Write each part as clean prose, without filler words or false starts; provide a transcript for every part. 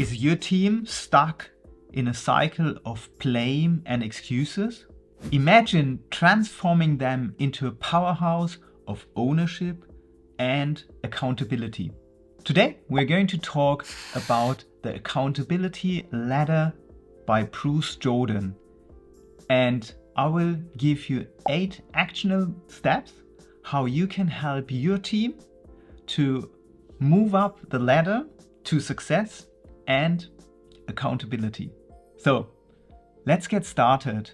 Is your team stuck in a cycle of blame and excuses? Imagine transforming them into a powerhouse of ownership and accountability. Today, we're going to talk about the accountability ladder by Bruce Jordan. And I will give you 8 actionable steps how you can help your team to move up the ladder to success and accountability. So let's get started.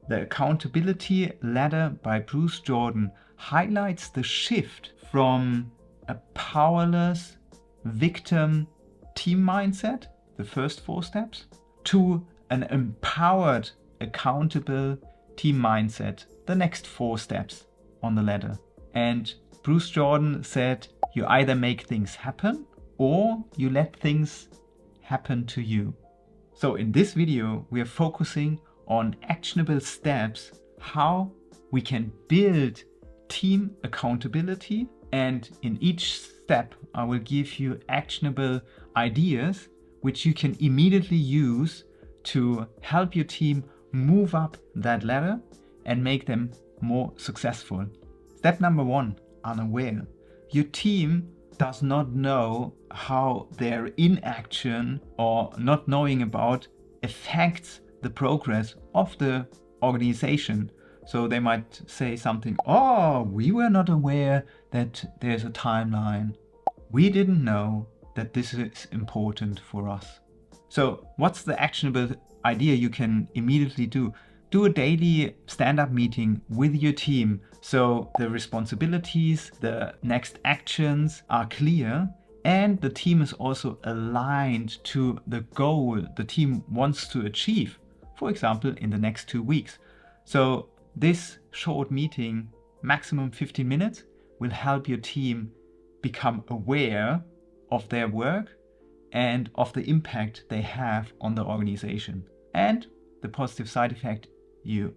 The accountability ladder by Bruce Jordan highlights the shift from a powerless victim team mindset, the first 4 steps, to an empowered, accountable team mindset, the next 4 steps on the ladder. And Bruce Jordan said, you either make things happen or you let things happen to you. So in this video, we are focusing on actionable steps, how we can build team accountability. And in each step, I will give you actionable ideas which you can immediately use to help your team move up that ladder and make them more successful. Step number 1, unaware. Your team does not know how their inaction or not knowing about affects the progress of the organization. So they might say something, oh, we were not aware that there's a timeline. We didn't know that this is important for us. So what's the actionable idea you can immediately do? Do a daily stand-up meeting with your team so the responsibilities, the next actions are clear, and the team is also aligned to the goal the team wants to achieve, for example, in the next 2 weeks. So this short meeting, maximum 15 minutes, will help your team become aware of their work and of the impact they have on the organization. And the positive side effect, you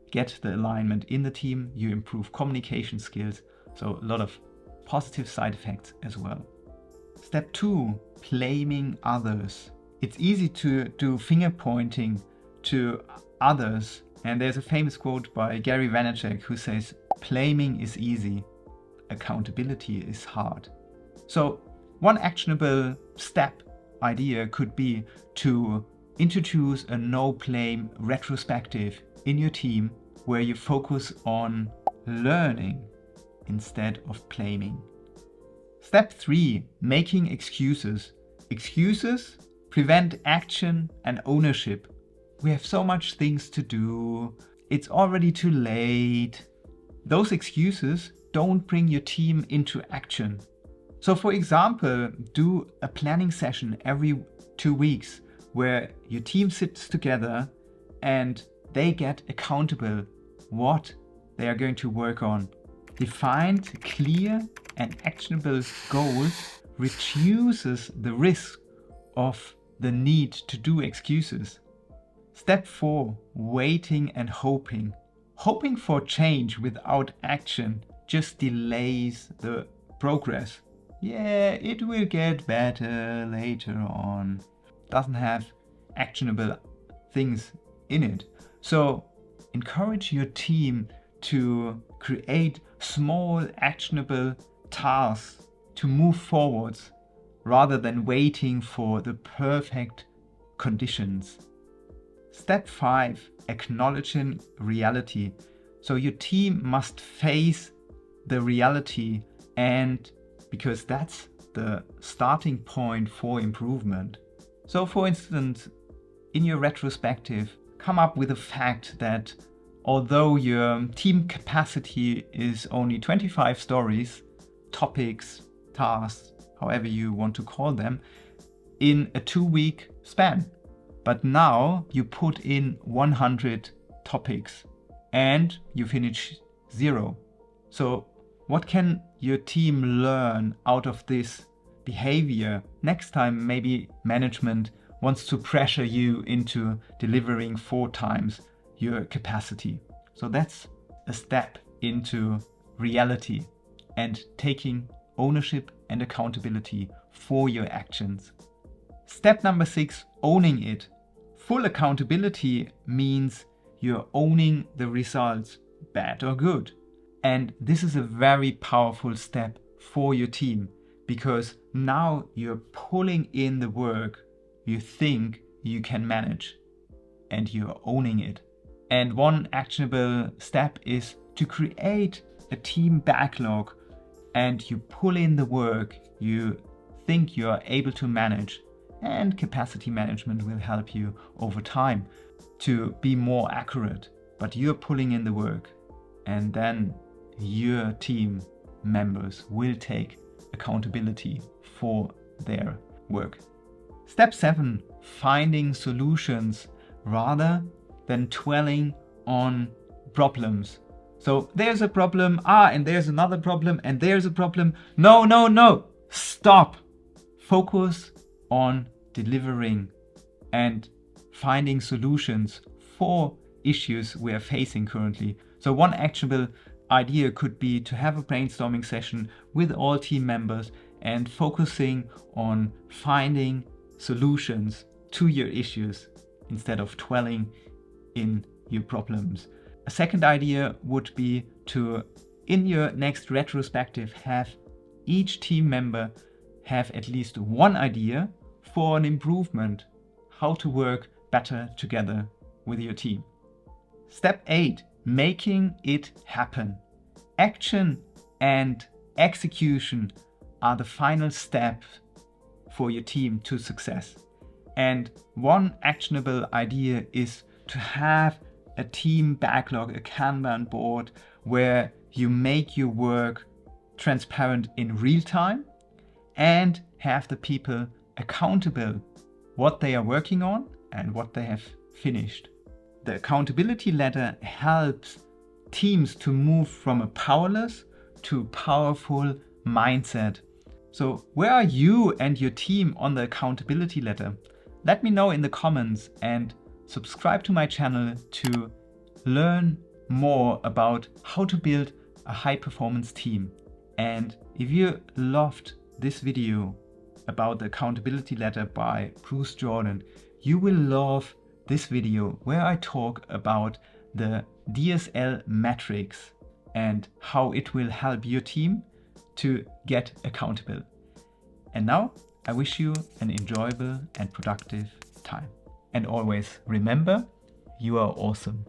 get the alignment in the team, you improve communication skills, so a lot of positive side effects as well. Step 2, blaming others. It's easy to do finger pointing to others, and there's a famous quote by Gary Vaynerchuk who says, blaming is easy, accountability is hard. So one actionable step idea could be to introduce a no-blame retrospective in your team where you focus on learning instead of blaming. Step 3, making excuses. Excuses prevent action and ownership. We have so much things to do. It's already too late. Those excuses don't bring your team into action. So for example, do a planning session every 2 weeks where your team sits together and they get accountable what they are going to work on. Defined, clear and actionable goals reduces the risk of the need to do excuses. Step 4, waiting and hoping. Hoping for change without action just delays the progress. Yeah, it will get better later on. Doesn't have actionable things in it. So encourage your team to create small actionable tasks to move forwards rather than waiting for the perfect conditions. Step 5, acknowledging reality. So your team must face the reality, and because that's the starting point for improvement. So for instance, in your retrospective, come up with the fact that although your team capacity is only 25 stories, topics, tasks, however you want to call them, in a 2-week span. But now you put in 100 topics and you finish 0. So what can your team learn out of this behavior? Next time, maybe management wants to pressure you into delivering 4 times your capacity. So that's a step into reality and taking ownership and accountability for your actions. Step number 6, owning it. Full accountability means you're owning the results, bad or good. And this is a very powerful step for your team, because now you're pulling in the work you think you can manage and you're owning it. And one actionable step is to create a team backlog, and you pull in the work you think you are able to manage, and capacity management will help you over time to be more accurate. But you're pulling in the work, and then your team members will take accountability for their work. Step 7, finding solutions rather than dwelling on problems. So there's a problem, and there's another problem, and there's a problem. No. Stop. Focus on delivering and finding solutions for issues we are facing currently. So one actionable idea could be to have a brainstorming session with all team members and focusing on finding solutions to your issues instead of dwelling in your problems. A second idea would be to, in your next retrospective, have each team member have at least one idea for an improvement, how to work better together with your team. Step 8, making it happen. Action and execution are the final step for your team to success. And one actionable idea is to have a team backlog, a Kanban board, where you make your work transparent in real time and have the people accountable what they are working on and what they have finished. The accountability ladder helps teams to move from a powerless to powerful mindset. So where are you and your team on the accountability ladder? Let me know in the comments, and subscribe to my channel to learn more about how to build a high-performance team. And if you loved this video about the accountability ladder by Bruce Jordan, you will love this video where I talk about the DSL metrics and how it will help your team to get accountable. And now I wish you an enjoyable and productive time. And always remember, you are awesome.